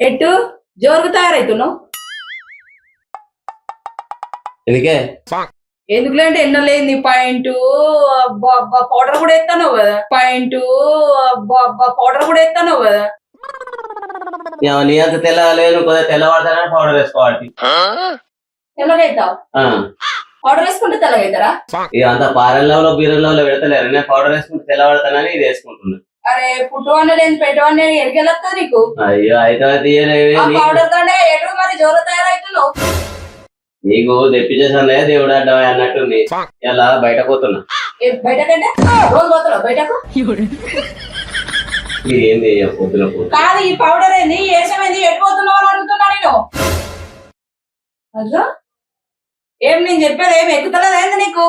ఎట్టు జోరుకు తయారైతున్నావు? ఎందుకే ఎందుకులేంటే ఎన్నో లేని పాయింట్ పౌడర్ కూడా ఎత్తాను కదా. పౌడర్ కూడా ఎత్తాను కదా. నీ అంత తెల్లలేదు కొద్దిగా తెల్లవాడతానని పౌడర్ వేసుకోవాలి. తెల్లగైతావు? పౌడర్ వేసుకుంటే తెల్లగైతారా? ఇక అంత పారెల్లో బీరల్లో పెడతలేరు. నేను పౌడర్ వేసుకుంటే తెల్లవాడతానని ఇది వేసుకుంటున్నా. అరే పుట్టు అనేది పెట్టు అనేది ఎడికెళ్ళొస్తా నీకు. అయ్యో అయితే పౌడర్ తోనే ఎటు మరి జోరు తయారైతున్నావు. నీకు తెప్పించేసానులే దేవుడు అడ్డమా అన్నట్టుంది. ఇలా బయట పోతున్నా. బయటకంటే రోజు పోతున్నావు బయటకు? ఏంది పొద్దున కాదు ఈ పౌడర్ ఏంది ఏసమైంది ఎటు పోతున్నావు అని అడుగుతున్నా నేను. అదో ఏం నేను చెప్పేది ఏమి ఎక్కుతలేదు ఏంది నీకు?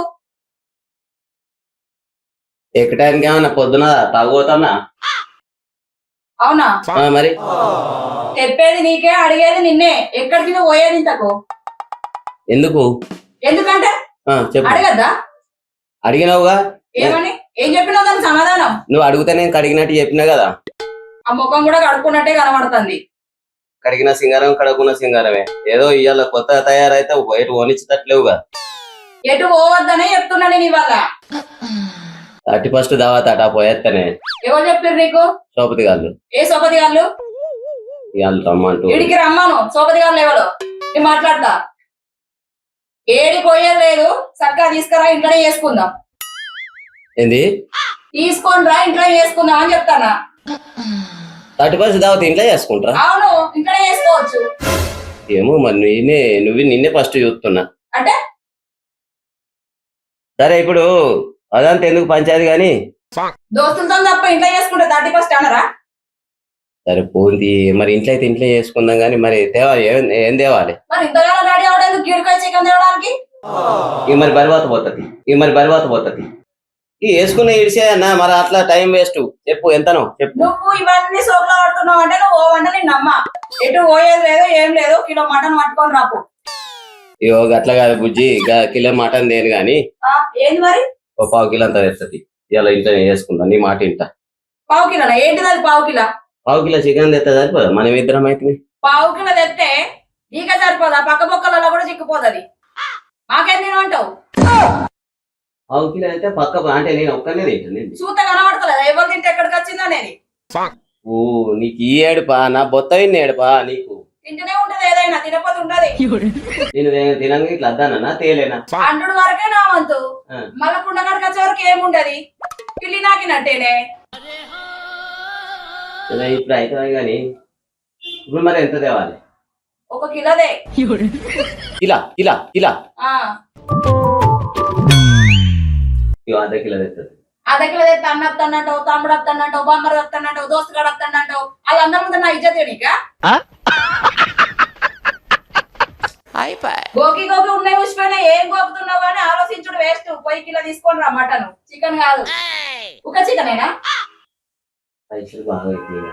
ఎక్కడానికి ఏమన్నా పొద్దున తాగుతానా? అవునా మరి చెప్పేది నీకే అడిగేది నిన్నే. ఎక్కడికి నువ్వు పోయేది ఇంతకు? ఎందుకు? ఎందుకంటే చెప్పు. అడగద్దా? అడిగినావుగా. ఏమని ఏం చెప్పినావు దానికి సమాధానం? నువ్వు అడిగితే నేను కడిగినట్టు చెప్పినా కదా. ఆ ముఖం కూడా కడుక్కున్నట్టే కనబడుతుంది. కడిగిన సింగారం కడుక్కున్న సింగారమే. ఏదో ఇవాళ కొత్తగా తయారైతే ఎటు ఓనిచ్చేటట్లేవుగా. ఎటు పోవద్దనే చెప్తున్నా నేను ఇవాళ. 31 దావా తాటా పోయేత్తనే. ఎవరు చెప్పారు నీకు? సోపతి గాళ్ళు. ఏ సోపతి గాళ్ళు? ఇవాళ రమ్మంటూ ఇడికి రమ్మాను. సోపతి గాళ్ళు ఎవరు? నేను మాట్లాడతా. ఏడి పోయేది లేదు. చక్కగా తీసుకురా ఇంట్లోనే చేసుకుందాం. ఏంది? తీసుకొని రా ఇంట్లోనే చేసుకుందాం అని చెప్తానా. 31 దావత్ ఇంట్లో చేసుకుంటారా? అవును ఇంట్లోనే చేసుకోవచ్చు. ఏమో మరి నిన్నే ఫస్ట్ చూస్తున్నా. అంటే సరే ఇప్పుడు అదంతా ఎందుకు పంచాయతీ గాని దోస్తులతో తప్ప ఇంట్లో చేసుకుంటే 31 అనరా? సరే పోంది. మరి ఇంట్లో అయితే ఇంట్లో చేసుకుందాం గానీ మరి ఏం తేవాలి? మరి ఇంతగానో రెడీ అవడానికి గీడికాయ చికెన్ తేవడానికి ఇక మరి బరివాత పోతుంది. ఈ వేసుకున్న ఇడిసే అన్న మరి అట్లా టైం వేస్ట్. చెప్పు ఎంతనో చెప్పు. నువ్వు ఇవన్నీ సోపులో పడుతున్నావు అంటే నువ్వు ఓ వంట నేను నమ్మా. ఎటు పోయేది లేదు ఏం లేదు. కిలో మటన్ పట్టుకొని రాపు. ఇగో అట్లా కాదు బుజ్జి. కిలో మటన్ దేని గాని ఏంది మరి? ఓ 1/4 కిలో అంతా తెస్తుంది. ఇలా ఇంట్లో వేసుకుందాం. నీ మాట ఇంట 1/4 కిలోనా? ఏంటిది అది 1/4 కిలో? 1/4 కిలో చికెన్ తెస్తా సరిపోదా? మనం ఇద్దరం అయితే 1/4 కిలో తెస్తే నీకే సరిపోదా? పక్క పక్కలలో కూడా చిక్కుపోతుంది. మాకేం తినమంటావు? 1/4 కిలో అయితే పక్క అంటే నేను ఒక్కనే తింటాను. చూత కనబడతలేదా ఎవరు తింటే ఎక్కడికి వచ్చిందో అనేది? ఓ నీకు ఈ ఏడుపా? నా బొత్త విన్న ఏడుపా నీకు? తింటూనే ఉంటది ఏదైనా తినపోతే ఉండదు. నేను తినగా ఇట్లా అద్దానా తేలేనా? అంటుడు వరకే నా వంతు. మళ్ళా పుండకాడికి వచ్చే వరకు ఏముండది. పిల్లి నాకినట్టేనే. ఇప్పుడు అయితే గాని ఇప్పుడు మరి ఎంత తేవాలి? 1 కిలోదే. ఇలా ఇలా ఇలా ఆ 1/2 కిలో తెస్తుంది. 1/2 కిలో తెస్తే అన్న వస్తానంటావు, తమ్ముడు వస్తానంటావు, బామ్మరు వస్తానంటావు, దోస్తుగాడు వస్తానంటావు. వాళ్ళందరి ముందు నా ఇజ్జత్ నీకా? గోకి ఉన్నాయి ఊసిపోయినా ఏం గోకుతున్నావు అని ఆలోచించుడు వేస్ట్. 1 కిలో తీసుకొని రా మటన్. చికెన్ కాదు. ఒక చికెనేనా? పైసలు బాగా అయిపోయినా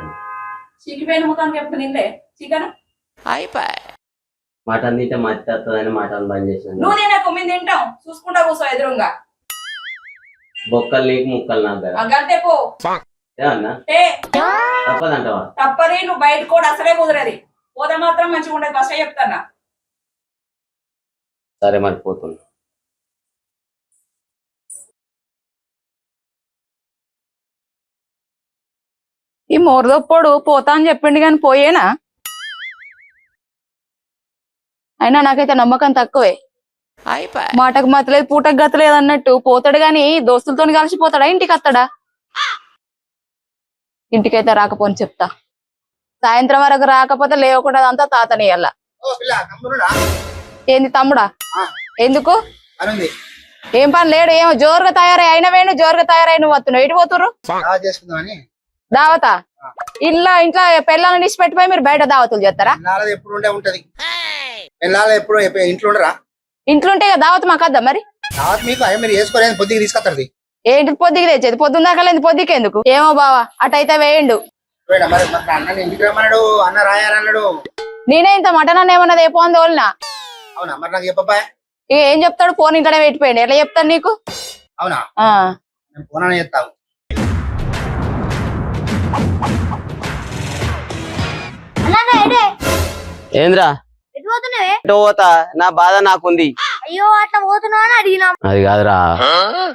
చిక్కిపోయిన ముఖానికి ఎప్పుడు తినలే చికెన్. మటన్ తింటే మట్టి వస్తుందని మటన్ బంద్ చేసిన. నువ్వు తినకు మేము తింటాం. చూసుకుంటా కూర్చో ఎదురుగా. బొక్కలు నీకు ముక్కలు నాకు కదా. గంటే పో. ఏమన్నా తప్పదంటావా? తప్పది. నువ్వు బయట కూడా అసలే కుదరది. పోతే మాత్రం మంచిగా ఉండదు. ఫస్ట్ చెప్తానా. సరే మరి పోతున్నా. ఈ మోరదొప్పుడు పోతా అని చెప్పిండు కానీ పోయేనా? అయినా నాకైతే నమ్మకం తక్కువే. మాటకు మతలేదు పూటకు గతలేదు అన్నట్టు పోతాడు గాని దోస్తులతో కలిసిపోతాడా? ఇంటికి వస్తాడా? ఇంటికైతే రాకపోని చెప్తా. సాయంత్రం వరకు రాకపోతే లేవకుండా అదంతా తాతనియల్ల. ఏంది తమ్ముడా? ఎందుకు? ఏం పని లేడు. ఏమో జోరుగా తయారై అయిన వేణు జోరుగా తయారై నువ్వు వస్తున్నావు. ఎటు పోతుర్రు? దావతా? ఇంట్లో పిల్లల్ని నిలిచి పెట్టిపోయి మీరు బయట దావతులు చేస్తారా? ఇంట్లో ఉంటే దావత్ మాకు వద్దా మరి? ఏంటి పొద్దుకి తెచ్చేది? పొద్దున్న దాకా పొద్దుకి ఎందుకు? ఏమో బావా అటైతే వేయండు. నేనే ఇంత మటన్ అన్న ఏమన్నది ఏ పోంది వాళ్ళ. ఇక ఏం చెప్తాడు? ఫోన్ ఇంట్లోనే పెట్టిపోయింది. ఎట్లా చెప్తాను నీకు? అన్న ఏంద్రా ఎటు పోతా నా బాధ నాకుంది. అయ్యో అట్లా పోతున్నావు అని అడిగినా. అది కాదురా,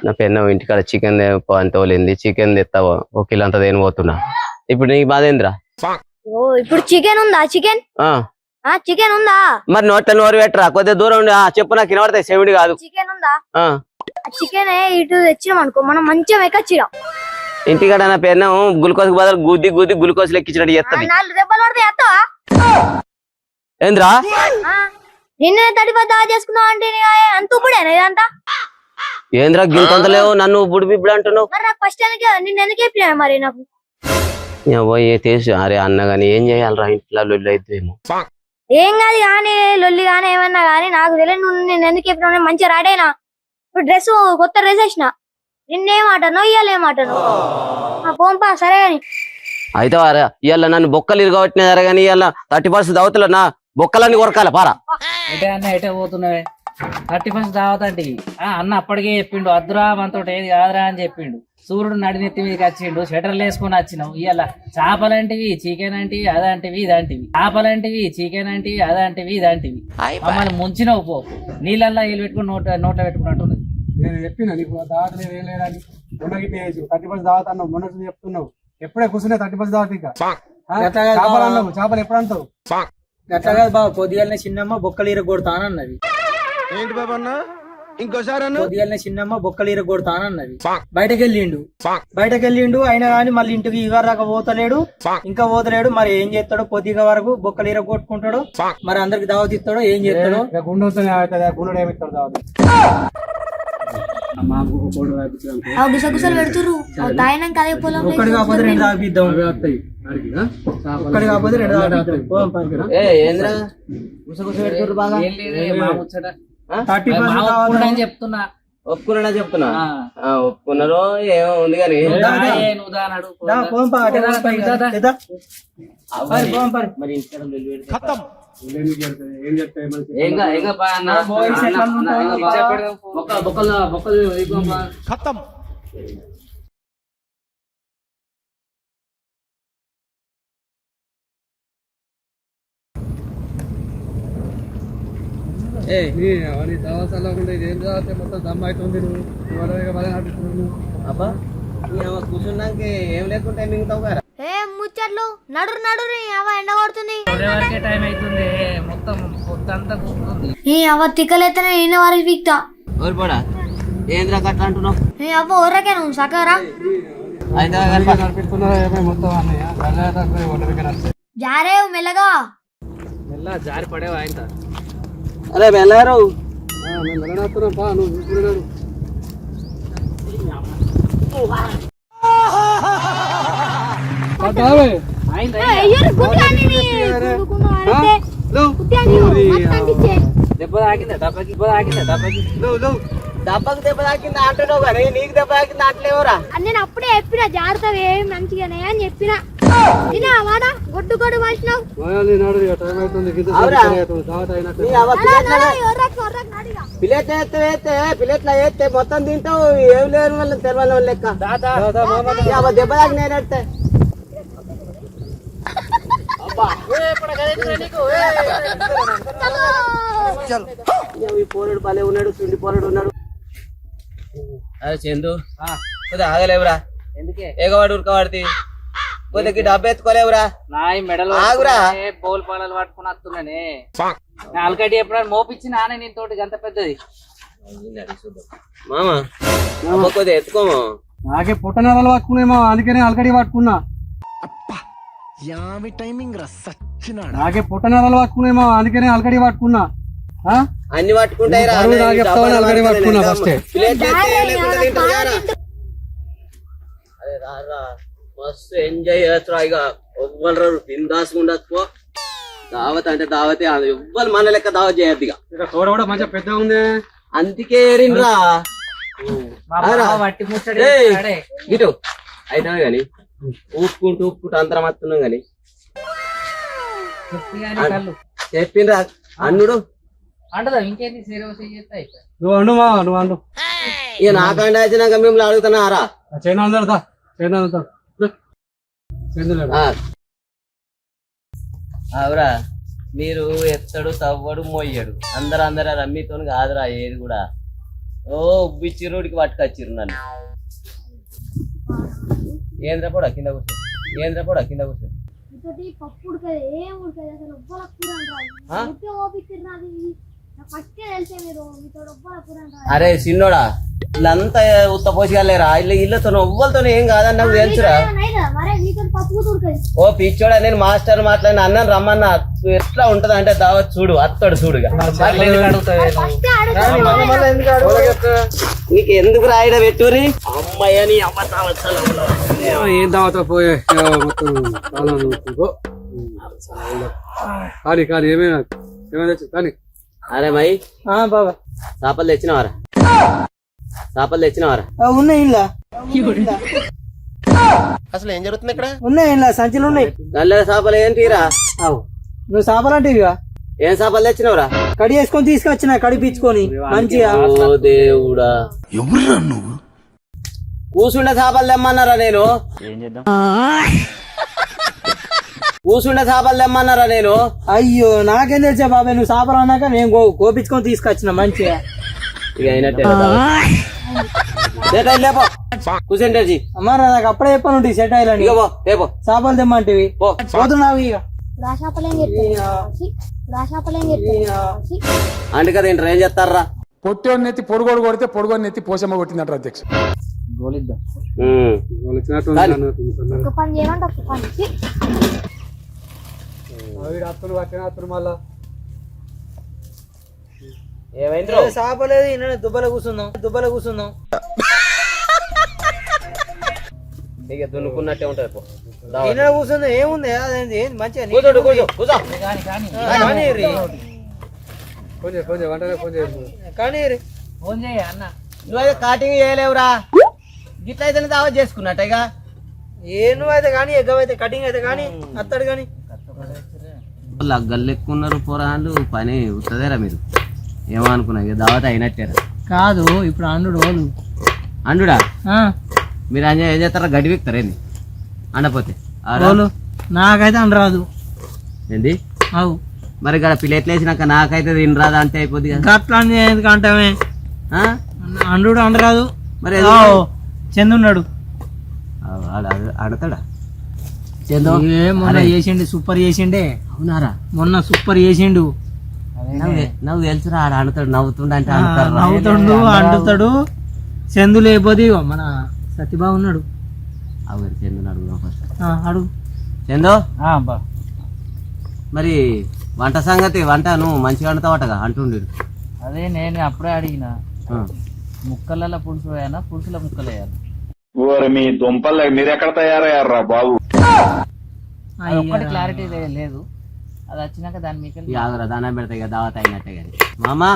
నా పెన్న ఇంటికాడ చికెన్ అంత తోలింది, చికెన్ తెస్తావు ఒక కిలో అంత దేని పోతున్నా. ఇప్పుడు నీ బాధ ఏంద్రా? ఇప్పుడు చికెన్ ఉందా? చికెన్ చికెన్ ఉందా? మరి నోట్ల నోరు పెట్టరా, కొద్దిగా దూరం ఉండి చెప్పు, నాకు వినబడతాయి, సెవిడి కాదు. చికెన్ ఉందా? చికెన్ ఇటు తెచ్చినాం అనుకో, మనం మంచిగా ఎక్కొచ్చినాం. ఇంటికాడ నా పెన్న గ్లూకోజ్ బదులు గుద్ది గుద్ది గ్లూకోజ్ లెక్కించినట్టు చేస్తుంది. 4 దెబ్బలు పడితే ఎత్తవా? ఏంద్రా నిన్న తడిపా చేసుకున్నావు అంటే అంత ఇప్పుడేనా ఇదంతా? ఏంద్రా గింత లేవు, నన్ను బుడి బిబ్బుడు అంటున్నావు. మరి నాకు ఫస్ట్ నిన్న ఎందుకు చెప్పినా? మరి నాకు తెలుసు. అరే అన్న గాని ఏం చేయాలరా, ఇంట్లో లొల్లి అయితేమో. ఏం కాదు కానీ లొల్లి కానీ ఏమన్నా కానీ నాకు తెలియదు. నువ్వు నేను ఎందుకు చెప్పినా? మంచిగా రాడైనా ఇప్పుడు డ్రెస్ కొత్త డ్రెస్ వేసిన. నిన్నేమాటనో ఇయ్యాలేమాటను పోంపా. సరే అని అయితే ఇవాళ నన్ను బొక్కలు ఇరగొట్టినారా కానీ ఇవాళ 30% అవతల నా బొక్కలన్నీ కొరకాల పారా. ఎటే అన్న ఎటే పోతున్నావే? 31st దావతండి. అన్న అప్పటికే చెప్పిండు, అద్దురా మనతో ఏది కాదురా అని చెప్పిండు. సూర్యుడు నడినెత్తి మీదకి వచ్చిండు, షటర్లు వేసుకుని వచ్చినావు. ఇవాళ చేపలంటివి, చికెన్ అంటివి, అదంటివి ఇదంటివి. చేపలంటివి, చికెన్ అంటివి, అదంటివి ఇదంటివి. మమ్మల్ని ముంచినవు పో. నీళ్ళల్లో నీళ్ళు పెట్టుకుని నోట్లో పెట్టుకున్నట్టు. నేను చెప్పిన నీకు దావత ఏం లేదని. మొన్నకి 30% దావత అన్నావు, మొన్న చెప్తున్నావు. ఎప్పుడే కూర్చునే 30% దావత. ఇంకా చేపలు అన్నావు, చేపలు ఎప్పుడు అంటావు? అట్లా కాదు బాబు, పొద్దుగాలనే చిన్నమ్మ బొక్కలు ఇరగొడతానన్నది. ఏంటి బాబు అన్న? ఇంకోసారి పొద్దుగాలనే చిన్నమ్మ బొక్కలు ఇరగొడతానన్నది. బయటకెళ్ళిండు అయినా కానీ మళ్ళీ ఇంటికి ఇవ్వరాక పోతలేడు, ఇంకా పోతలేడు. మరి ఏం చేస్తాడో? పొద్దుగా వరకు బొక్కలు ఇరగొట్టుకుంటాడు, మరి అందరికి దావత్ ఇస్తాడో ఏం చేస్తాడో? గుండె గుండె ఏమిస్తాడు దావత? గుసగుసలు పెడుతురు. తాయినాక అదే పొలం ఒక్కడి కాకపోతే 2 తాగిద్దాం. ఒక్కడి కాకపోతే 2 తాగిద్దాం. చెప్తున్నా. చెప్తున్నా ఒప్పుకున్నారు ఏమో ఉంది కానీ ఖతం. దవాసాలో ఏం చదివితే మొత్తం దమ్ అవుతుంది. నువ్వు అబ్బా కూర్చున్నాక ఏం లేకుంటే మిగతావు కదా. ముచ్చట్లు నడురు నడురు ఎండ కొడుతుంది. టైం అవుతుంది, మొత్తం పొద్దంతా కూర్చుంది. అవ్వ తిక్కలైతేనే ఈయన వారికి పీక్తా. ఓరిపోడా ఏంద్రా అట్లా అంటున్నావు? అవ్వ ఊరకే నువ్వు సకరా జారే మెల్లగా జారి పడేవా ఆయన? అరే వెళ్ళారు దెబ్బ తాకిందా? దెబ్బకి దెబ్బకి దెబ్బ తాకింది అంటున్నావు కానీ నీకు దెబ్బ తాకింది అంటలేవురా. నేను అప్పుడే చెప్పిన జాగ్రత్త ఏం మంచిగానే అని చెప్పిన. వాడా గొడ్డు గొడ్డు మార్చినావు. పిల్లెట్లా వేస్తే మొత్తం తింటావు. ఏం లేని వాళ్ళని తెలవాలి వాళ్ళ లెక్క. దెబ్బ తాకి నేనెడితే పోరాడు పలే ఉన్నాడు, చుండి పోరాడు ఉన్నాడు. అరే చందు కొద్దిగా ఆగలేవురా. ఎందుకే ఎగవాడు ఉరకవాడితే కొద్దిగా డబ్బు ఎత్తుకోలేవురా. నాయి మెడలు ఆగురా. పోల్ పాలలు పట్టుకుని వస్తున్నానే. ఆల్కటి ఎప్పుడైనా మోపించి నానే నేను తోటి అంత పెద్దది. మామా కొద్దిగా ఎత్తుకోమా. నాకే పుట్టనరాలు పట్టుకునేమో, అందుకనే అలకడి పట్టుకున్నా. నాకే పుట్టనరాలు పట్టుకునేమో, అందుకనే అలకడి పట్టుకున్నా. అన్ని పట్టుకుంటాయి పట్టుకున్నా ఫస్ట్. మస్తు ఎంజాయ్ చేస్తా. ఇక ఎవ్వరు బిందాసుకుండా పో. దావత్ అంటే దావతే, ఎవ్వరు మన లెక్క దావత్ చేయద్దు. ఇక తోడ కూడా మంచిగా పెద్ద ఉంది, అందుకే ఏరిండ్రా. ఇటు అయితే గాని ఊపుకుంటూ అంతరం వస్తున్నాం గాని చెప్పిండ్రా అన్నుడు అంటదా ఇంకేంది? నువ్వు అండు మా నువ్వు అండు. ఇక నాకంటే వచ్చినాక మిమ్మల్ని అడుగుతున్నారా? చైనా అవురా మీరు ఎత్తడు తవ్వడు మోయ్యడు అందరు రమ్మీతో కాదురా ఏది కూడా ఓ ఉబ్బిచ్చిరుడికి పట్టుకొచ్చిరు నన్ను ఏంద్ర కూడా కింద కూర్చో ఇంకోటి పప్పు ఉడకదు ఏం ఉడకదు అసలు ఒబ్బల కూర అంటారు ఉడికే ఓపిక నాది నాకు ఫస్ట్ తెలిసే మీరు మీతో ఒబ్బల కూర అంటారు అరే చిన్నోడా వీళ్ళంతా ఉత్త పోసిగలేరా ఇళ్ళతో ఎవ్వరితో ఏం కాదని నాకు తెలుసురా మరే మీతో పప్పు ఉడకదు ఓ పిచ్చోడా నేను మాస్టర్ మాట్లాడిన అన్నం రమ్మన్నా ఎట్లా ఉంటది అంటే దావత్ చూడు అత్తడు చూడుగా నీకు ఎందుకు రాయడం పెట్టుని అమ్మాయని ఏం దావత పోయే మొత్తం కానీ ఏమైనా తెచ్చు కానీ అరే మై బాబా చేపలు తెచ్చినవారా ఉన్నాయి ఇంట్లో అసలు ఏం జరుగుతుంది ఇక్కడ ఉన్నాయి ఇంట్లో సంచులు ఉన్నాయి నల్ల చేపలు ఏంటిరా నువ్వు చేపలంటే ఏం చేపలు తెచ్చినవరా కడి వేసుకొని తీసుకొచ్చిన కడిపించుకొని మంచిగా ఓ దేవుడా ఎవరురా నువ్వు కూసుండే చేపలు తెమ్మన్నారా నేను అయ్యో నాకేం తెలుసా బాబాయ్ నువ్వు చేపలు అన్నాక నేను కోపించుకొని తీసుకొచ్చిన మంచిగా ఇక అయినట్టే కూర్చుంటే మరి నాకు అప్పుడే చెప్పను సెట్ అయ్యాలని చేపలు తెమ్మంటివి పోతున్నావు ఇక అంటే కదా ఏంటారు ఏం చేస్తారా పొట్టోని నెత్తి పొడుగోడు కొడితే పొడుగోని నెత్తి పోసమ్మ కొట్టిందంటారు అధ్యక్ష మళ్ళా ఏమైంది చేపలేదు దుబ్బల కూర్చుందాం ఇక దున్నుకున్నట్టే ఉంటది కూర్చుంది ఏముంది అదేంది మంచిగా కానీ ఫోన్ చేయ అన్న నువ్వైతే కాటింగ్ చేయలేవురా గిట్ల అయితే దావత్ చేసుకున్నట్టేగా నువ్వైతే కానీ ఎగ్గవైతే కటింగ్ అయితే కానీ అత్తడు కానీ లగ్గలు ఎక్కున్నారు పోరాళ్ళు పని ఉంటుందేరా మీరు ఏమో అనుకున్నా ఇక దావత్ అయినట్టేరా కాదు ఇప్పుడు అండు అండుడా మీరు ఏం చేస్తారా గడ్డి విక్తారేంది అండపోతే నాకైతే అనరాదు ఏంది అవు మరి ఇక్కడ ప్లేట్లు వేసినాక నాకైతే తిని రాదా అంటే అయిపోద్ది కదా అట్లా ఎందుకంటామే అండు అనరాదు మరి చందున్నాడు ఆడతాడా మొన్న చేసిండు సూపర్ చేసిండే అవునారా మొన్న సూపర్ చేసిండు నవ్వు తెలుసురా ఆడ ఆడుతాడు నవ్వుతుండ అంటే నవ్వుతాడు అంటుతాడు చందు లేకపోతే మన సత్యబాబు ఉన్నాడు చందు అడుగుదాం ఫస్ట్ అడుగు చందు మరి వంట సంగతి వంట నువ్వు మంచిగా వండుతావటగా అంటుండే అదే నేను అప్పుడే అడిగిన ముక్కల పులుసు వేయాలా పులుసుల ముక్కలు వేయాలి మీ దుంపలు మీరు ఎక్కడ తయారయ్యారా బాబు ఒక్కటి క్లారిటీ లేదు అది వచ్చినాక దాని మీకు ఆగురా దానం పెడతాయి కదా దావత్ అయినట్టే కానీ మామా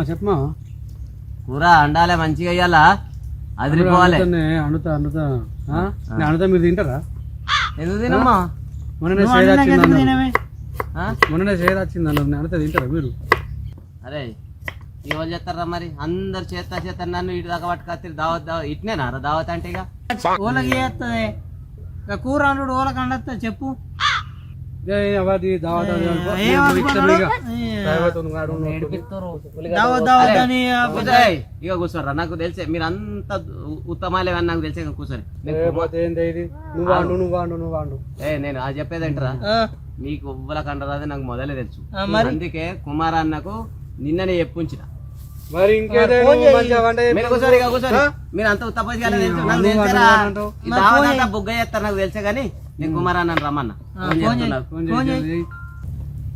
చెప్పమా కూర అండాలే మంచిగా అయ్యాలా అదిరిపోవాలి అనుతా మీరు తింటారా ఎందుకు తినమ్మా మొన్ననే షేర్ వచ్చింది అనుతా తింటారా మీరు అరే ఎవరు చేస్తారా మరి అందరు చేస్తారు నన్ను ఇటు దాకా పట్టుకొస్తారు దావత్ ఇట్నేనా దావత్ అంటే ఓలకి చేస్తుంది కూర అండు ఓలకి అండస్తా చెప్పు ఇక కూర్చోరా నాకు తెలిసే మీరు అంత ఉత్తమాలే అని నాకు తెలిసే కూర్చోని నేను అది చెప్పేది ఏంటరా మీకు ఉవ్వలకు అంటారా నాకు మొదలే తెలుసు అందుకే కుమార్ అన్నకు నిన్ననే చెప్పుంచిన మరి మీరు అంత తప్పదు బుగ్గ చేస్తారు నాకు తెలుసా గానీ నేను కుమార్ అన్న రమ్మన్నా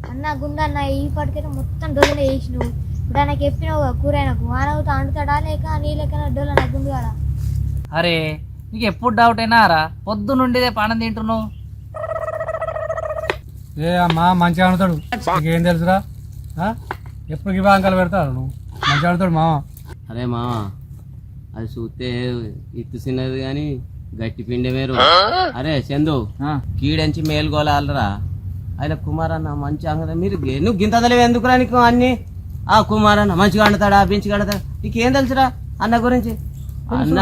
అన్న గుండె అన్న ఈ పట్టుకైతే మొత్తం డోలనే వేసినావు ఇప్పుడు ఆయనకి చెప్పినావు కూర ఆయనకు మానవుతో అంటుతాడా లేక నీ లెక్క డోల నా గుండు కాడా అరే నీకు ఎప్పుడు డౌట్ అయినా రా పొద్దు నుండిదే పానం తింటున్నావు అమ్మా మంచిగా ఆడుతాడు ఏం తెలుసురా ఎప్పుడు ఇవాంకాలు పెడతాడు నువ్వు మంచిగా ఆడుతాడు మామ అరే మామ అది చూస్తే ఇత్తు చిన్నది గాని గట్టి పిండి మీరు అరే చందు కీడంచి మేలుగోలాలరా ఆయన కుమార్ అన్న మంచి అంగ మీరు నువ్వు గింతలేవు ఎందుకురా నీకు అన్ని ఆ కుమార్ అన్న మంచిగా అండుతాడా పెంచిగా అండుతాడా నీకేం తెలుసురా అన్న గురించి అన్న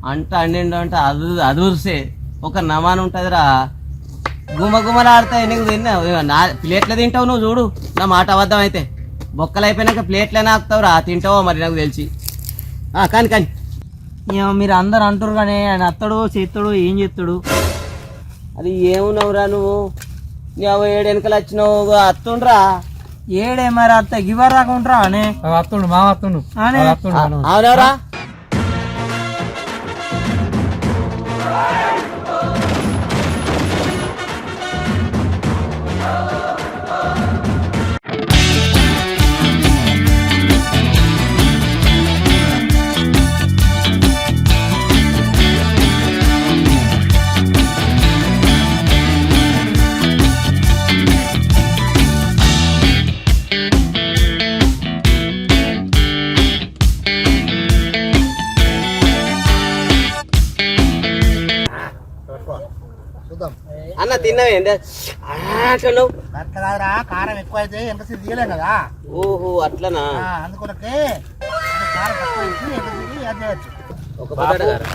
అంట అండిండు అంటే అదుర్సే ఒక నమాన్ ఉంటదిరా గుమ గుమలాడతాయి నీకు తిన్నావు నా ప్లేట్లో తింటావు నువ్వు చూడు నా మాట అబద్ధం అయితే బొక్కలు అయిపోయినాక ప్లేట్లే ఆకుతావురా తింటావో మరి నాకు తెలిసి కానీ కానీ మీరు అందరు అంటారు కానీ ఆయన అత్తడు చేస్తాడు ఏం చేస్తాడు? అది ఏమున్నావురా నువ్వు నువ్వు 7 వెనకలు వచ్చినావు అత్తుండ్రా ఏడే మరి అత్త గివర్ రాకుంటారా అనే వస్తుండు మా వస్తుండు అనే అవునవరా అన్న తిన్నావు ఏంటి అంటున్నావు కారం ఎక్కువ అయితే ఎంతసేపు తీయలేం కదా ఓహో అట్లనా అందుకొనకే కారం తక్కువ వేసి ఎంతసేపు యాడ్ చేయొచ్చు ఒక పొద్దు గారు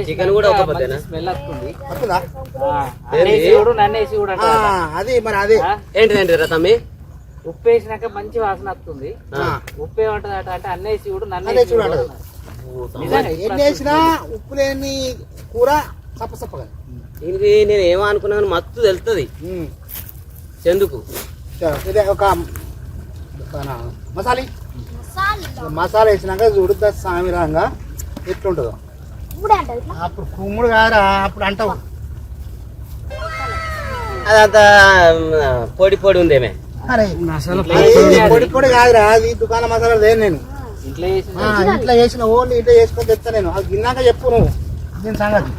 చికెన్ కూడా ఒక పొద్దేనా స్మెల్ వస్తుంది వస్తుందా? చూడు నన్నేసి చూడు ఆ, అది మరి అది ఏంటిదేంటి రా తమ్మి ఉప్పు వేసినాక మంచి వాసన వస్తుంది ఉప్పు ఏమంటది అంటే అన్నేసి చూడు అదే నన్నేసి చూడండి చూడు ఎన్ని వేసినా ఉప్పు లేని కూర సప్పసప్పగా దీనికి నేను ఏమో అనుకున్నాను మత్తు తెలుస్తుంది చెందుకు ఇదే ఒక మసాలా మసాలా వేసినాక చూడుద్దా సామిరంగా ఎట్లుంటుందో అప్పుడు కుమ్ముడు కారా అప్పుడు అంటావు అదంతా పొడి పొడి ఉందేమే అరే పొడి పొడి కాదురా అది దుకాణ మసాలా లేదు నేను ఇంట్లో వేసి ఇంట్లో వేసిన ఓన్లీ ఇంట్లో వేసుకొని తెస్తా నేను అది తిన్నాక చెప్పు నువ్వు దీని సంగతి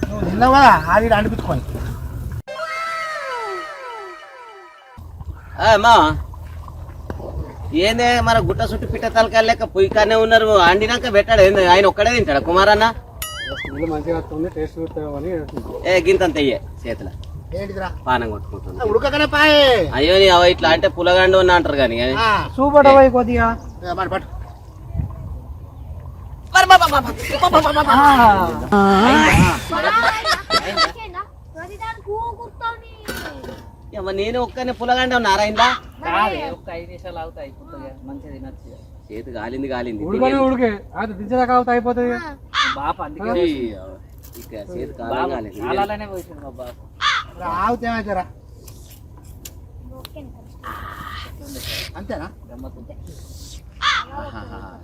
నువ్వు తిన్నావు కదా అది అనిపించుకొని మా ఏందే మన గుట్ట చుట్టూ పిట్ట తలకాయ లెక్క పొయ్యి కానే ఉన్నారు అండినాక పెట్టాడు ఏంది ఆయన ఒక్కడే తింటాడు కుమారన్న మంచిగా వస్తుంది టేస్ట్ అని ఏ గింతంత అయ్యే చేతుల ఏంటిదిరా పానం కొట్టుకుంటుంది ఉడకగానే పాయే అయ్యో నీ అవ ఇట్లా అంటే పులగండు ఉన్నా అంటారు కానీ చూపట పోయి కొద్దిగా మరి పట్టు నేను ఒక్కనే పులగండ నారాయణ కాదే ఒక 5 నిమిషాలు అవుతాయి అయిపోతుంది మంచిగా తినచ్చు చేతి గాలింది గాలింది ఉడికే అది దించదాకా అవుతా అయిపోతుంది బాప అందుకే ఇక చేతి కాలం కాలేదు చాలానే పోయింది మా బాప ఆవుతే ఏమైతారా అంతేనా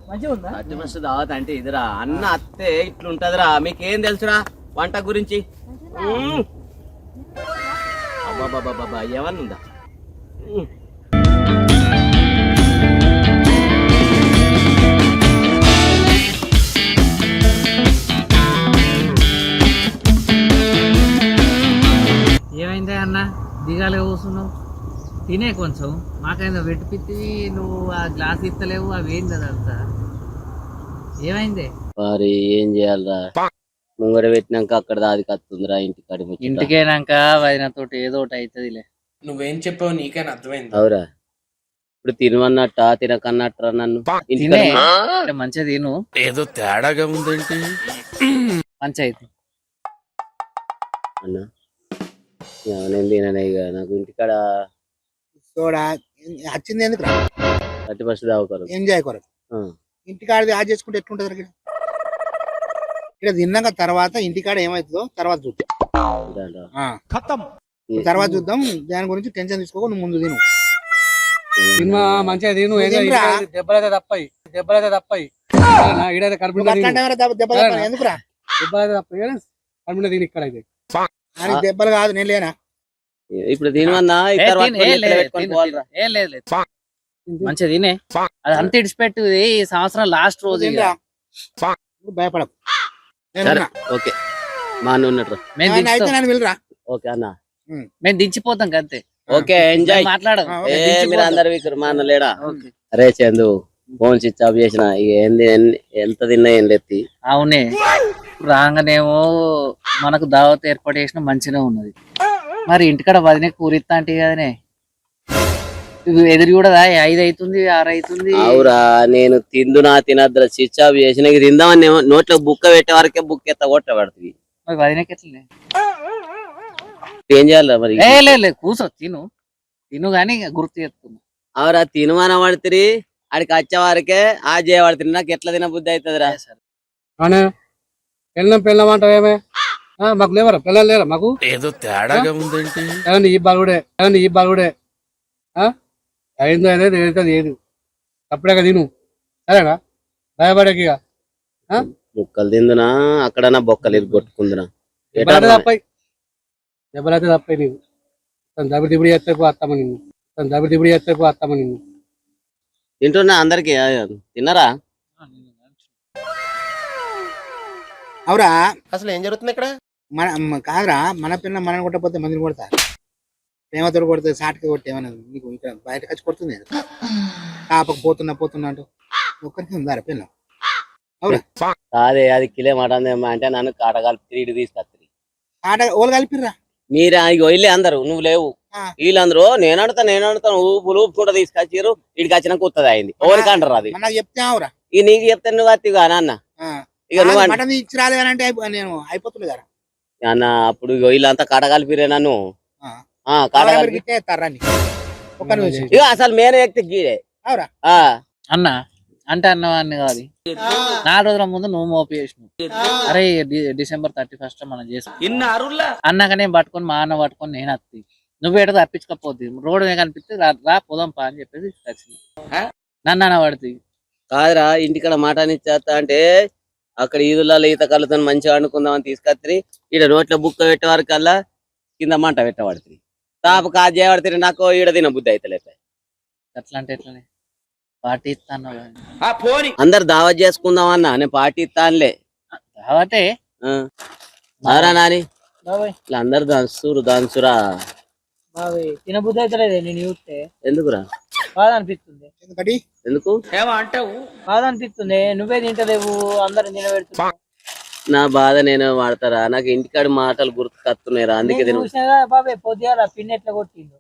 మంచిగా ఉందా అటు మస్తు దావత్ అంటే ఇదిరా అన్న అత్తే ఇట్లుంటదిరా మీకేం తెలుసురా వంట గురించి అబ్బాబాబాబా ఏమన్నుందా ఏమైందా అన్న దిగాలి కూర్చున్నావు తినే కొంచెం మాకైనా పెట్టిపిత్తి నువ్వు ఆ గ్లాస్ ఇస్తలేవు అవి ఏంది అదంతా ఏమైంది మరి ఏం చేయాలరా ముంగడ పెట్టినాక అక్కడ దాది కత్తుందిరా ఇంటికి కడిమి ఇంటికైనాక వదినతోటి ఏదో ఒకటి అవుతుందిలే నువ్వేం చెప్పావు నీకైనా అర్థమైంది అవురా ఇప్పుడు తినమన్నట్ట తినకన్నట్రా నన్ను తినే మంచిగా తిను ఏదో తేడాగా ఉందేంటి పంచాయతీ అన్న నేను తిననే ఇక నాకు ఇంటికాడ చూడా వచ్చింది ఎందుకు 31 దావకారు ఎంజాయ్ కొరకు ఇంటికాడది యాడ్ చేసుకుంటే ఎట్లుంటుంది ఇక్కడ ఇక్కడ తిన్నాక తర్వాత ఇంటికాడ ఏమవుతుందో తర్వాత చూద్దాం తర్వాత చూద్దాం దాని గురించి టెన్షన్ తీసుకోకు నువ్వు ముందు తిను సినిమా మంచిగా తిను దెబ్బలైతే తప్పాయి ఈడైతే కడుపు ఎందుకురా దెబ్బలైతే తప్పాయి కానీ కడుపు తిని ఇక్కడ అయితే ఆయనకి దెబ్బలు కాదు నేను లేనా ఇప్పుడు తినమన్నా మంచిగా తినే అది అంత ఇడిచిపెట్టు ఈ సంవత్సరం లాస్ట్ రోజు ఇక. భయపడకు ఓకే మా అన్న ఉన్నట్టు మేము అయితే దించుతాం. నన్ను వెళ్ళరా ఓకే అన్న మేము దించిపోతాం అంతే ఓకే ఎంజాయ్ మాట్లాడదు మీరు అందరు వీకరు మా అన్న లేడా ఓకే. అరే చందు ఫోన్ స్విచ్ ఆఫ్ చేసిన ఇక ఏంది ఎంత తిన్నా ఏం లెత్తి అవునే రాగానేమో మనకు దావత్ ఏర్పాటు చేసిన మంచిగా ఉన్నది మరి ఇంటికాడ వదిన కూరిస్తా అంటే కదనే ఎదురు కూడా 5 అవుతుంది 6 అవుతుంది అవురా నేను తిందునా తినద్దురా స్విచ్ ఆఫ్ చేసిన ఇక తిందామని నోట్లో బుక్క పెట్టే వరకే బుక్ ఎత్త కొట్టబడుతుంది మరి వదినకి ఎట్లనే ఏం చేయాలి మరి లే కూర్చో తిను గాని గుర్తు చేస్తున్నా. అవరా తినుమాన పడుతుంది ఆడికి వచ్చే వారికే ఆ చేయబడుతుంది. నాకు ఎట్లా తిన బుద్ధి అవుతుందిరా. అనే పెళ్ళం అంటావు ఏమే మాకు లేవరా పిల్లలు లేరా మాకు ఏదో తేడాగా ఉందేంటి? ఏమన్నా ఈ బాగుడే అయిందో అనేది ఏది ఏది అప్పుడే తిను సరేనా భయపడేకి ఇక. ముక్కలు తిందునా అక్కడన్నా బొక్కలు కొట్టుకుందునా దెబ్బలైతే తప్పాయి నీవు తను దబిడి చేస్తే అత్తమ్మ నిన్ను తింటున్నా అందరికి తిన్నారా? అవురా అసలు ఏం జరుగుతుంది ఇక్కడ? కాదురా మన పిల్ల మనని కొట్టకపోతే మందిని కొడతా ప్రేమతో కొడితే సాటికి కొట్టి ఏమన్నా నీకు ఇక్కడ బయటకు వచ్చి కొడుతుంది కాపకు పోతున్నా అంటూ ఒక్కరికి ఉందారా పిల్ల అవురా కాదే అది కిలే మటన్ అంటే నన్ను కాట కలిపి 3 తీసుకొస్తుంది. ఆట ఓళ్ళు కలిపిర్రా మీరు ఇల్లు అందరు నువ్వు లేవు వీళ్ళందరూ నేను అడుగుతాను ఊపుకుంటా తీసుకొచ్చారు. ఇడికి వచ్చినా కొత్తది అయింది ఎవరికి అంటారు అది నాకు చెప్తే అవురా ఇక నీకు చెప్తే నువ్వు అత్తిగా నాన్న ఇక నువ్వు మటన్ ఇచ్చి రాలేదంటే నేను అయిపోతుంది కదా అన్న. అప్పుడు వీళ్ళంతా కాట కలిపిరే నన్ను కాట కలిపి ఒక్క నిమిషం ఇక అసలు మేన వ్యక్తి గీడే అవురా అన్న అంటే అన్నవాడిని కాదు 4 రోజుల ముందు నువ్వు మోపి చేసినావు. అరే December 31st మనం చేసుకున్నాం అన్నాక నేను పట్టుకొని మా అన్న పట్టుకొని నేను అత్తి నువ్వు ఎడ తప్పించకపోద్ది రోడ్డు మీద కనిపిస్తే రా పోదాం పా అని చెప్పేసి వచ్చింది. నన్ను అన్న పడుతుంది కాదురా ఇంటికాడ మటన్ ఇచ్చేస్తా అంటే అక్కడ ఈదులలో ఈత కళ్ళతో మంచిగా వండుకుందామని తీసుకొచ్చి ఈడ నోట్లో బుక్క పెట్టే వరకల్లా కింద మంట పెట్టబడుతుంది. తాప కాదు చేయబడుతుంది. నాకు ఈడ తిన బుద్ధి అయితే అట్లా అంటే ఎట్లనే పార్టీ ఇస్తాను అందరు దావత్ చేసుకుందాం అన్నా నేను పార్టీ ఇస్తానులే దావతే అవరా నాని ఇట్లా అందరు దంచురా తినబుద్ధి అయితే నేను చూస్తే ఎందుకురా బాధ అనిపిస్తుంది. ఎందుకు బాధ అనిపిస్తుంది నువ్వే తింటలేవు అందరు నిలబెడుతున్నా నా బాధ నేను వాడతారా? నాకు ఇంటికాడి మాటలు గుర్తు కత్తున్నాయిరా అందుకే చూసినా బాబాయ్ పొద్దుగా పిన్ ఎట్లా కొట్టిండు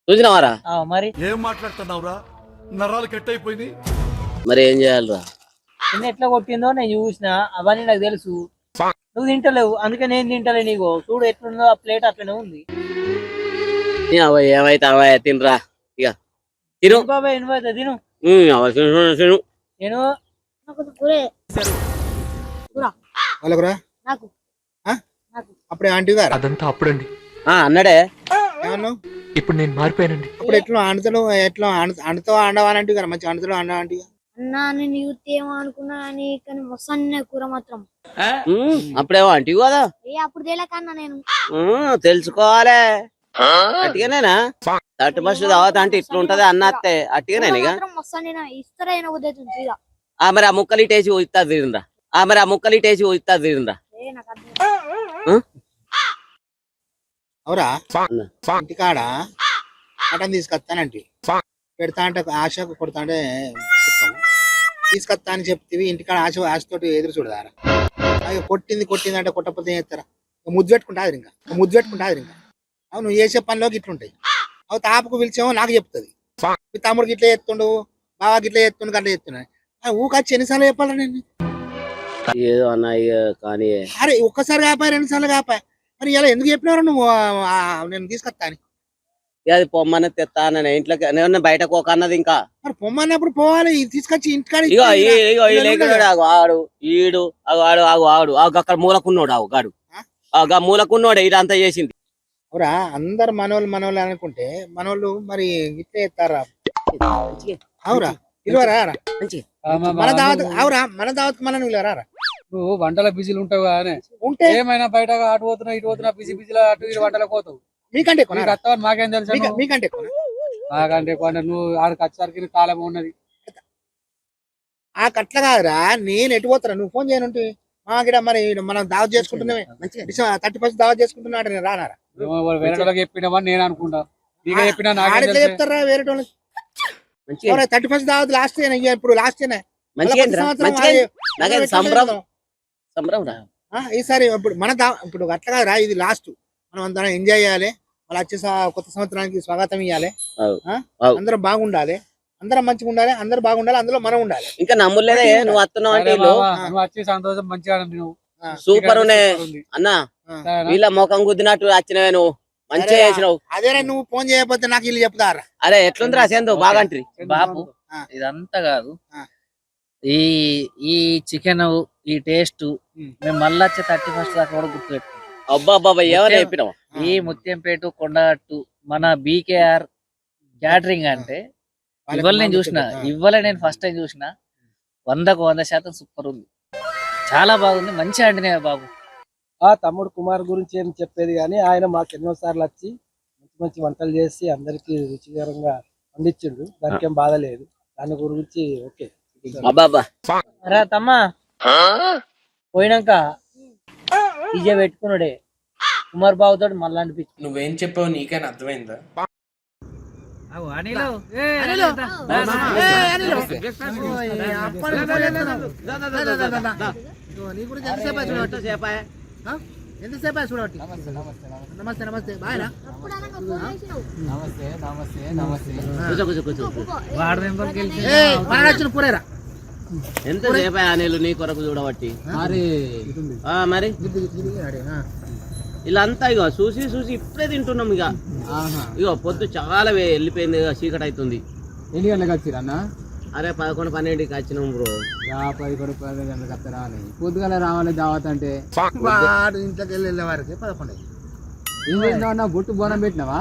చూసినావారా? మరి ఏం మాట్లాడుతున్నావురా నరాలు కట్ అయిపోయింది. మరి ఏం చేయాలరా? పిన్ ఎట్లా కొట్టిందో నేను చూసిన అవన్నీ నాకు తెలుసు. నువ్వు తింటలేవు అందుకే నేను తింటలే. నీకు చూడు ఎట్లుందో ఆ ప్లేట్ అట్లనే ఉంది. ఏమైతే అవయ్య తినరా ఇక తిను బాబాయ్ నువ్వైతే తిను నేను అప్పుడే ఆంటీ గారు అదంతా అప్పుడండి అన్నాడే ఏమన్నావు? ఇప్పుడు నేను మారిపోయానండి. అప్పుడు ఎట్లా ఎట్లా అండుతో అండవానంటే గారు మంచి అండుతో అండవాంటి అన్నా నేను యూత్ ఏమో అనుకున్నా కానీ మొత్తం కూర మాత్రం అప్పుడేమో అంటివి కదా అప్పుడు తెలియకన్నా నేను తెలుసుకోవాలి. అట్టిగానేనా 31st దావత్ అంటే ఇట్లా ఉంటది అన్నత్తే అట్టిగానే ఇస్తారా మరి ఆ ముక్కలు ఇటేసి ఇస్తారు తీరిందా అవురా ఇంటికాడ మటన్ తీసుకొస్తానంటే పెడతా అంటే ఆశకు కొడతా అంటే తీసుకొస్తా అని చెప్తే ఇంటికాడ ఆశతోటి ఎదురు చూడదారా కొట్టింది అంటే కొట్టకపోతే ఏం చేస్తారా? ముద్దు పెట్టుకుంటారు ఇంకా అవును నువ్వు చేసే పనిలోకి ఇట్లుంటాయి. అవి తాపకు పిలిచేమో నాకు చెప్తుంది మీ తమ్ముడికి ఇట్లా చేస్తుండు బావాకి ఇట్లా చేస్తుండు అట్లా చెప్తున్నా ఊకొచ్చి ఎన్నిసార్లు చెప్పాలా నేను? ఏదో అన్నయ్య కానీ అరే ఒక్కసారి కాపాయి 2 సార్లు కాపాయి మరి ఇలా ఎందుకు చెప్పినారు నువ్వు నేను తీసుకొస్తా అని? అది పొమ్మని తెస్తా అన్న ఇంట్లోకి బయటకు ఒక అన్నది ఇంకా మరి పొమ్మన్నప్పుడు పోవాలి తీసుకొచ్చి ఇంటికాడ ఆడు ఈడు ఆడు అక్కడ మూలకున్నోడు గాడు మూలకున్నోడే ఇదంతా చేసింది. అవురా అందరు మనోళ్ళు అనుకుంటే మనోళ్ళు మరి ఇట్లా ఎత్తారా? అవురా ఇల్వరా మన దావత్ అవురా మన దావత్ మనం రారా? నువ్వు వంటల బిజీలు ఉంటావు కానీ ఉంటే ఏమైనా బయట అటు పోతున్నా ఇటు పోతున్నా బిజీలో అటు ఇటు వంటలకు పోతావు. మీకంటే మాకేం తెలుసు మీకంటే నాకంటే నువ్వు ఆడికి వచ్చేసరికి కాలం ఉన్నది. ఆ కట్ల కాదురా నేను ఎటు పోతారా? నువ్వు ఫోన్ చేయనుంటే మాకిడ మరి మనం దావత్ చేసుకుంటున్నామే 31st దావత్ చేసుకుంటున్నాడు నేను రానారా? వేరే వాళ్ళకి చెప్పినామని నేను అనుకుంటా. నీకే చెప్పినా నాకే చెప్తారా వేరే వాళ్ళకి? 31st దావత్ లాస్ట్ ఇప్పుడు లాస్ట్ ఈసారి ఇప్పుడు మన ఇప్పుడు అట్లా కాదురా ఇది లాస్ట్ మనం అందరం ఎంజాయ్ చేయాలి. మళ్ళీ వచ్చే కొత్త సంవత్సరానికి స్వాగతం ఇవ్వాలి. అందరం బాగుండాలి అందరం మంచిగా ఉండాలి అందరు బాగుండాలి అందులో మనం ఉండాలి. ఇంకా నమ్ములేదే నువ్వు వస్తున్నావు అంటే నువ్వు వచ్చి సంతోషం మంచిగా సూపర్ ఉన్నాయి అన్న వీళ్ళ ముఖం గుద్దినట్టు వచ్చినవే నువ్వు మంచిగా చేసినావు. అదేరా నువ్వు ఫోన్ చేయకపోతే నాకు ఇల్లు చెప్తారా? అరే ఎట్లుందిరా చందు బాగంట్రీ బాబు ఆ. ఇదంతా కాదు. ఆ. ఈ ఈ చికెన్ ఈ టేస్ట్ మేము మళ్ళీ వచ్చే 31st దాకా కూడా గుర్తు పెట్టుకుంటాం. అబ్బా బాబా ఎవరు చెప్పినావు? ఈ ముత్యంపేట కొండగట్టు మన బీకేఆర్ క్యాటరింగ్ అంటే ఇవాళ నేను చూసిన, ఇవాళ నేను ఫస్ట్ టైం చూసిన. 100కు 100% సూపర్ ఉంది, చాలా బాగుంది, మంచిగా అండినాయి బాబు. ఆ తమ్ముడు కుమార్ గురించి ఏం చెప్పేది కానీ ఆయన మాకు ఎన్నోసార్లు వచ్చి మంచి మంచి వంటలు చేసి అందరికి రుచికరంగా అందించిండు. దానికి ఏం బాధ లేదు. దాని గురించి ఓకే. అబ్బాబ్బా అరే తమ్మా పోయినాక ఈజే పెట్టుకున్నాడే కుమార్ బాబు తోటి మళ్ళీ అనిపించి నువ్వేం చెప్పావు నీకైనా అర్థమైందా? ఎంతసేపు చూడబట్టి. నమస్తే నమస్తే బాయ్. వచ్చిన పూరేరా ఎంత సేపాయి అనేలు నీ కొరకు చూడబట్టి. మరి వీళ్ళంతా ఇగో చూసి చూసి ఇప్పుడే తింటున్నాం. ఇక ఇగో పొద్దు చాలా వెళ్ళిపోయింది, చీకటి అవుతుంది. ఎన్ని గంటలకు వచ్చిరా అన్న? అరే 11, 12కి వచ్చినాం బ్రో. 11 గంటలకు వస్తారా అని పొద్దుగాల రావాలి దావత్ అంటే. వాడు ఇంట్లోకి వెళ్ళే వారికి 11. ఏం చేసినావు అన్న? బొట్టు బోనం పెట్టినావా?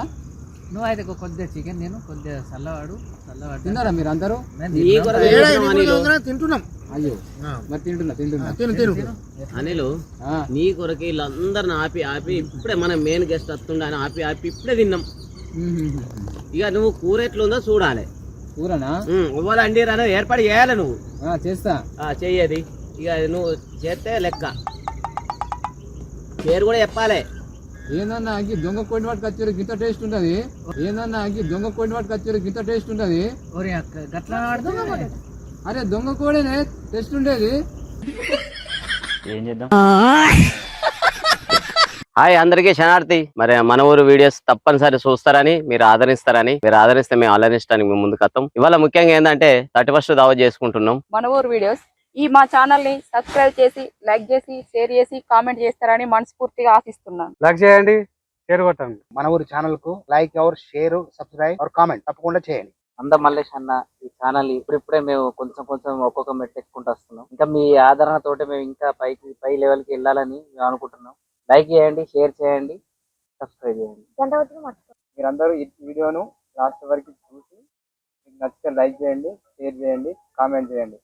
నువ్వు అయితే కొద్దిగా చికెన్, నేను కొద్దిగా చల్లవాడు తిన్నారా మీరు అందరూ? తింటున్నాం. అయ్యో మరి తింటున్నా అనిలు నీ కొరకు వీళ్ళందరిని ఆపి ఆపి ఇప్పుడే మన మెయిన్ గెస్ట్ వస్తుండే అని ఆపి ఆపి ఇప్పుడే తిన్నాం. ఇక నువ్వు కూర ఎట్లుందో చూడాలి. కూరనా? ఇవ్వాలి అండి రాను ఏర్పాటు చేయాలి. నువ్వు చేస్తా చెయ్యేది. ఇక నువ్వు చేస్తే లెక్క పేరు కూడా చెప్పాలి. ఏందన్నా అగ్గి దొంగ కోడి వాటికి వచ్చారు గింత టేస్ట్ ఉంటది. ఏందన్నా అగ్గి దొంగ కోడి వాటికి వచ్చారు గింత టేస్ట్ ఉంటది. అరే దొంగ కోడేనే టేస్ట్ ఉండేది. ఏం చేద్దాం. హాయ్ అందరికీ శనార్థి. మరి మన ఊరు వీడియోస్ తప్పనిసరి చూస్తారని, మీరు ఆదరిస్తే మేము ఆదరించడానికి మేము ముందుకు వస్తాం. ఇవాళ ముఖ్యంగా ఏంటంటే 31st దావత్ చేసుకుంటున్నాం. మన ఊరు వీడియోస్ ఈ మా ఛానల్ ని సబ్స్క్రైబ్ చేసి, లైక్ చేసి, షేర్ చేసి, కామెంట్ చేస్తారని మనస్ఫూర్తిగా ఆశిస్తున్నాను. లైక్ చేయండి, షేర్ కొట్టండి. మన ఊరు ఛానల్ కు like our share subscribe our comment తప్పకుండా చేయండి. మల్లేష్ అన్న ఈ ఛానల్ ఇప్పుడిప్పుడే మేము కొంచెం కొంచెం ఒక్కొక్క మెట్టు ఎక్కుంటూ వస్తున్నాం. ఇంకా మీ ఆదరణతోటి మేము ఇంకా పై లెవెల్ కి వెళ్ళాలని మేము అనుకుంటున్నాం. లైక్ చేయండి, షేర్ చేయండి, సబ్స్క్రైబ్ చేయండి. మీరందరూ ఈ వీడియోను లాస్ట్ వరకు చూసి మీకు నచ్చితే లైక్ చేయండి, షేర్ చేయండి, కామెంట్ చేయండి.